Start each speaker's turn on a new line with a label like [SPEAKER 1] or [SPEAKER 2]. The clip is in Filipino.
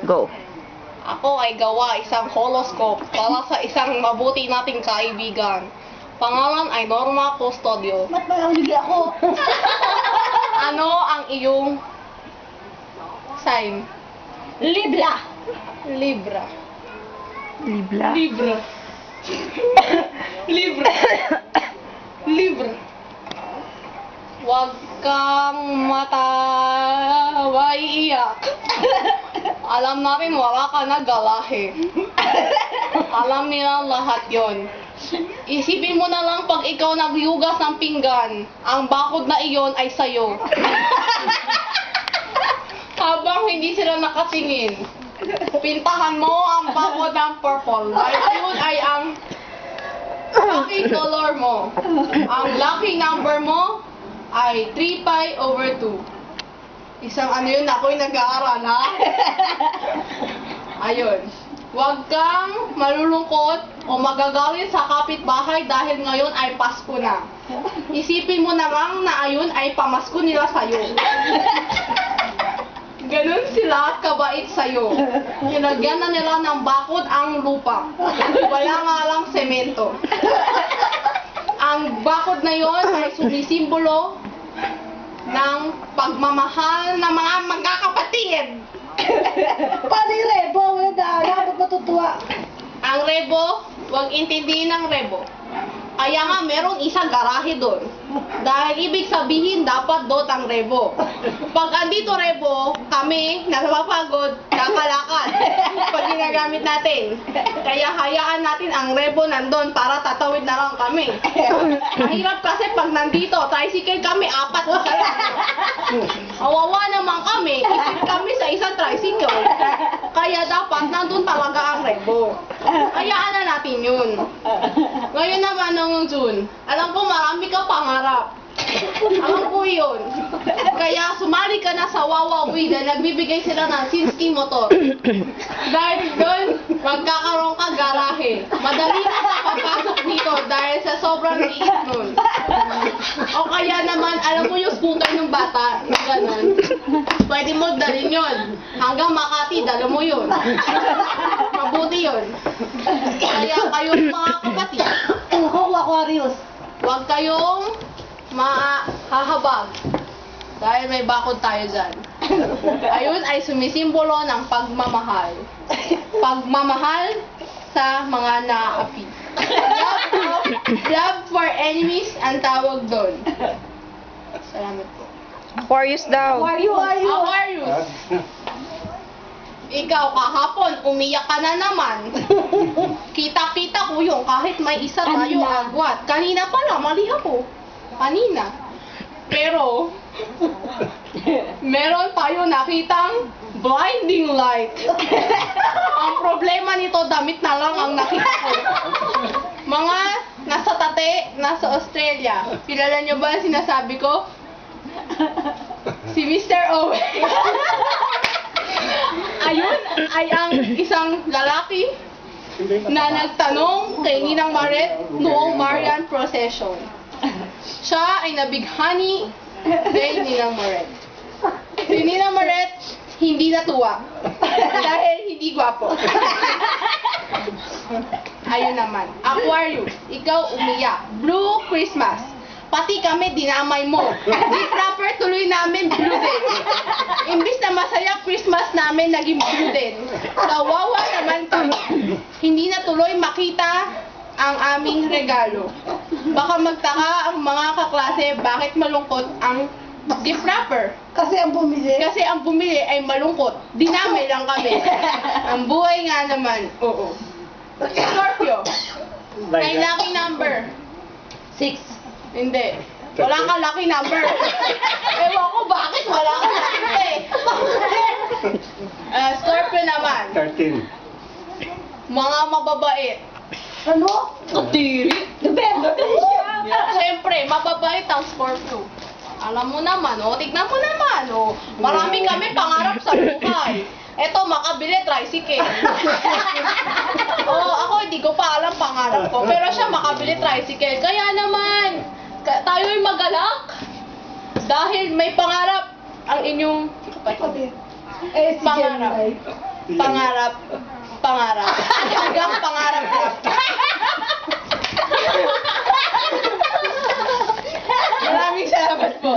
[SPEAKER 1] Go.
[SPEAKER 2] Ako ay gawa isang horoscope para sa isang mabuti nating kaibigan. Pangalan ay Norma Custodio.
[SPEAKER 3] Ba't malamig ako?
[SPEAKER 2] Ano ang iyong sign?
[SPEAKER 3] Libra.
[SPEAKER 2] Libra.
[SPEAKER 1] Libla.
[SPEAKER 2] Libra. Libra. Libra. Huwag kang matawa iiyak. Alam natin wala ka na galahe. Alam nila lahat yon. Isipin mo na lang pag ikaw naghugas ng pinggan, ang bakod na iyon ay sayo. Habang hindi sila nakatingin, pintahan mo ang bakod ng purple. Dahil yun ay ang lucky color mo. Ang lucky number mo ay 3 pi over 2. Isang ano yun, ako'y nag-aaral, ha? Ayun. Huwag kang malulungkot o magagalit sa kapitbahay dahil ngayon ay Pasko na. Isipin mo na lang na ayun ay pamasko nila sa'yo. Ganun sila kabait sa'yo. Nilagyan na nila ng bakod ang lupa. Wala nga lang semento. Ang bakod na yon ay sumisimbolo ng pagmamahal ng mga magkakapatid.
[SPEAKER 3] Paano yung rebo? Wala na, dapat matutuwa.
[SPEAKER 2] Ang rebo, huwag intindihin ng rebo. Kaya nga, merong isang garahe doon. Dahil ibig sabihin, dapat doon ang rebo. Pag andito rebo, kami, napapagod, kakalakad. Pag ginagamit natin. Kaya hayaan natin ang rebo nandun para tatawid na lang kami. Mahirap kasi pag nandito, tricycle kami, 4 na lang. Kawawa naman kami, isip kami sa isang tricycle. Kaya dapat nandun talaga ang rebo. Hayaan na natin yun. Ngayon naman ng June, alam ko marami ka pangarap. Alam ko yun. Kaya sumali ka na sa Wawa Uy na nagbibigay sila ng Sinski motor. Dahil doon, magkakaroon ka garahe. Madali ka sa papasok dito dahil sa sobrang liit nun. O kaya naman, alam mo yung scooter ng bata, yung ganun. Pwede mo dalhin yun. Hanggang Makati, dala mo yun. Mabuti yun. Kaya kayong mga kapatid,
[SPEAKER 3] Ako, Aquarius.
[SPEAKER 2] huwag kayong mahahabag dahil may bakod tayo dyan. Ayun ay sumisimbolo ng pagmamahal. Pagmamahal sa mga naaapi. Love for enemies ang tawag doon. Salamat po.
[SPEAKER 1] Aquarius daw.
[SPEAKER 2] Aquarius. Ikaw kahapon, umiyak ka na naman. Kita-kita ko yung kahit may isa tayo agwat. Kanina pala, mali ako. Kanina. Pero, meron tayo nakitang blinding light. Ang problema nito, damit na lang ang nakita ko. Mga nasa Tate, nasa Australia. Kilala niyo ba ang sinasabi ko? Si Mr. Owen. Ayun ay ang isang lalaki na nagtanong kay Ninang Maret noong Marian Procession. Siya ay nabighani kay Ninang Maret. Si Ninang Maret hindi natuwa dahil hindi gwapo. Ayun naman. Aquarius, ikaw umiyak. Blue Christmas. Pati kami dinamay mo. Di proper tuloy namin blue din. Imbis na masaya Christmas namin naging blue din. Kawawa naman kami. Hindi na tuloy makita ang aming regalo. Baka magtaka ang mga kaklase bakit malungkot ang gift wrapper.
[SPEAKER 3] Kasi ang bumili.
[SPEAKER 2] Kasi ang bumili ay malungkot. Dinamay lang kami. Ang buhay nga naman. Oo. Scorpio. May lucky number.
[SPEAKER 3] 6.
[SPEAKER 2] Hindi. Wala kang lucky number. Ewan ko bakit wala kang lucky Scorpio naman.
[SPEAKER 4] 13.
[SPEAKER 2] Mga mababait.
[SPEAKER 3] Ano?
[SPEAKER 2] Katiri.
[SPEAKER 3] November.
[SPEAKER 2] Siyempre, mababait ang Scorpio. Alam mo naman, tignan mo naman, marami kami pangarap sa buhay. Eto, makabili tricycle. Ako hindi ko pa alam pangarap ko, pero siya makabili tricycle. Kaya naman, tayo'y magalak. Dahil may pangarap ang inyong
[SPEAKER 3] Eh, si
[SPEAKER 2] pangarap.
[SPEAKER 3] Gemini.
[SPEAKER 2] Pangarap. Pangarap. Hanggang pangarap ko. Maraming salamat po.